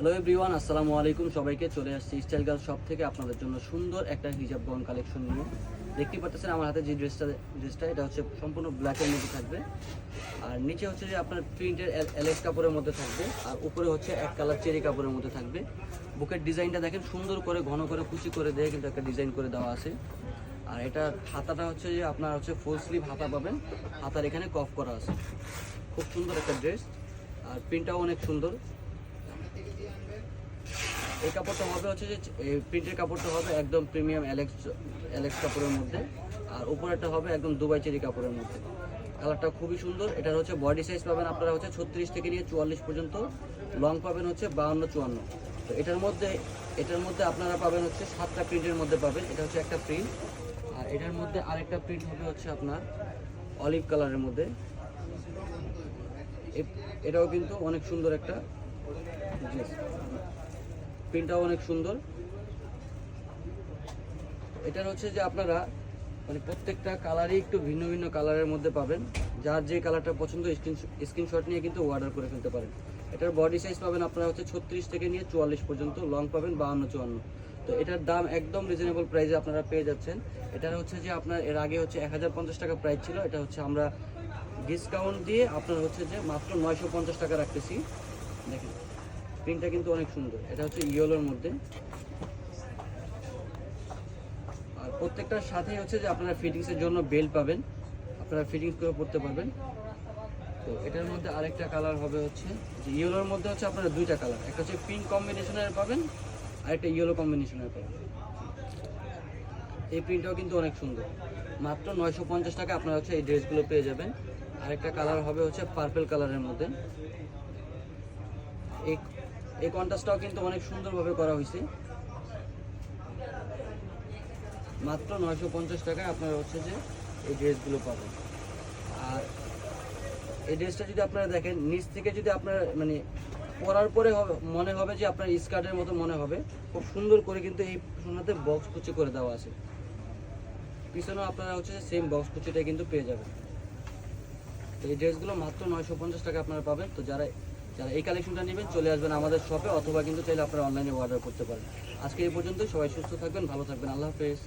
Hello everyone, আসসালামু আলাইকুম। সবাইকে চলে আসছি স্টাইল গার্ল শপ থেকে আপনাদের জন্য সুন্দর একটা হিজাব গাউন কালেকশন নিয়ে। দেখতে পাচ্ছেন আমার হাতে যে ড্রেসটা এটা হচ্ছে সম্পূর্ণ ব্ল্যাকের মধ্যে থাকবে। আর নিচে হচ্ছে যে আপনার প্রিন্টের এলেক্স কাপড়ের মধ্যে থাকবে, আর উপরে হচ্ছে এক কালার চেরি কাপড়ের মধ্যে থাকবে। বুকের ডিজাইনটা দেখেন, সুন্দর করে ঘন করে কুচি করে দিয়ে কিন্তু একটা ডিজাইন করে দেওয়া আছে। আর এটা হাতাটা হচ্ছে যে আপনার হচ্ছে ফুল স্লিভ হাতা পাবেন, হাতার এখানে কফ করা আছে। খুব সুন্দর একটা ড্রেস, আর প্রিন্টটাও অনেক সুন্দর। এই কাপড়টা হবে হচ্ছে যে এই প্রিন্টের কাপড়টা হবে একদম প্রিমিয়াম অ্যালেক্স কাপড়ের মধ্যে, আর উপরেরটা হবে একদম দুবাই চেরি কাপড়ের মধ্যে। কালারটা খুবই সুন্দর। এটার হচ্ছে বডি সাইজ পাবেন আপনারা হচ্ছে 36 থেকে নিয়ে 44 পর্যন্ত, লং পাবেন হচ্ছে 52-54। তো এটার মধ্যে আপনারা পাবেন হচ্ছে 7টা প্রিন্টের মধ্যে পাবেন। এটা হচ্ছে একটা প্রিন্ট, আর এটার মধ্যে আরেকটা প্রিন্ট হবে হচ্ছে আপনার অলিভ কালারের মধ্যে। এটাও কিন্তু অনেক সুন্দর একটা ড্রেস, প্রিন্টটাও অনেক সুন্দর। এটার হচ্ছে যে আপনারা মানে প্রত্যেকটা কালারই একটু ভিন্ন ভিন্ন কালারের মধ্যে পাবেন। যার যে কালারটা পছন্দ স্ক্রিনশট নিয়ে কিন্তু অর্ডার করে ফেলতে পারেন। এটার বডি সাইজ পাবেন আপনারা হচ্ছে 36 থেকে নিয়ে 44 পর্যন্ত, লং পাবেন 52-54। তো এটার দাম একদম রিজনেবল প্রাইসে আপনারা পেয়ে যাচ্ছেন। এটার হচ্ছে যে আপনার এর আগে হচ্ছে 1050 টাকা প্রাইস ছিল, এটা হচ্ছে আমরা ডিসকাউন্ট দিয়ে আপনার হচ্ছে যে মাত্র 950 টাকা রাখতেছি। দেখেন প্রিন্টটা কিন্তু অনেক সুন্দর। এটা হচ্ছে ইয়েলোর মধ্যে, আর প্রত্যেকটার সাথে হচ্ছে যে আপনারা ফিটিংসের জন্য বেল্ট পাবেন, আপনারা ফিটিংস করে পড়তে পারবেন। তো এটার মধ্যে আরেকটা কালার হবে হচ্ছে যে ইয়েলোর মধ্যে হচ্ছে আপনারা দুইটা কালার, একটা হচ্ছে পিঙ্ক কম্বিনেশনের পাবেন, আর একটা ইয়েলো কম্বিনেশনের পাবেন। এই প্রিন্টটাও কিন্তু অনেক সুন্দর। মাত্র 950 টাকা আপনারা হচ্ছে এই ড্রেসগুলো পেয়ে যাবেন। আরেকটা কালার হবে হচ্ছে পার্পল কালারের মধ্যে। এই কন্ট্রাস্টটাও কিন্তু অনেক সুন্দরভাবে করা হয়েছে। মাত্র 950 টাকায় আপনারা হচ্ছে যে এই ড্রেসগুলো পাবেন। আর এই ড্রেসটা যদি আপনারা দেখেন নিচ থেকে, যদি আপনারা মানে পরার পরে মনে হবে যে আপনার স্কার্টের মতো মনে হবে। খুব সুন্দর করে কিন্তু এই সোনাতে বক্স কুচি করে দেওয়া আছে। পিছনেও আপনারা হচ্ছে সেম বক্স কুচিটা কিন্তু পেয়ে যাবেন। তো এই ড্রেসগুলো মাত্র 950 টাকা আপনারা পাবেন। তো যারা যারা এই কালেকশনটা নেবেন চলে আসবেন আমাদের শপে, অথবা কিন্তু চাইলে আপনারা অনলাইনে অর্ডার করতে পারেন। আজকে এই পর্যন্ত, সবাই সুস্থ থাকবেন, ভালো থাকবেন, আল্লাহ হাফেজ।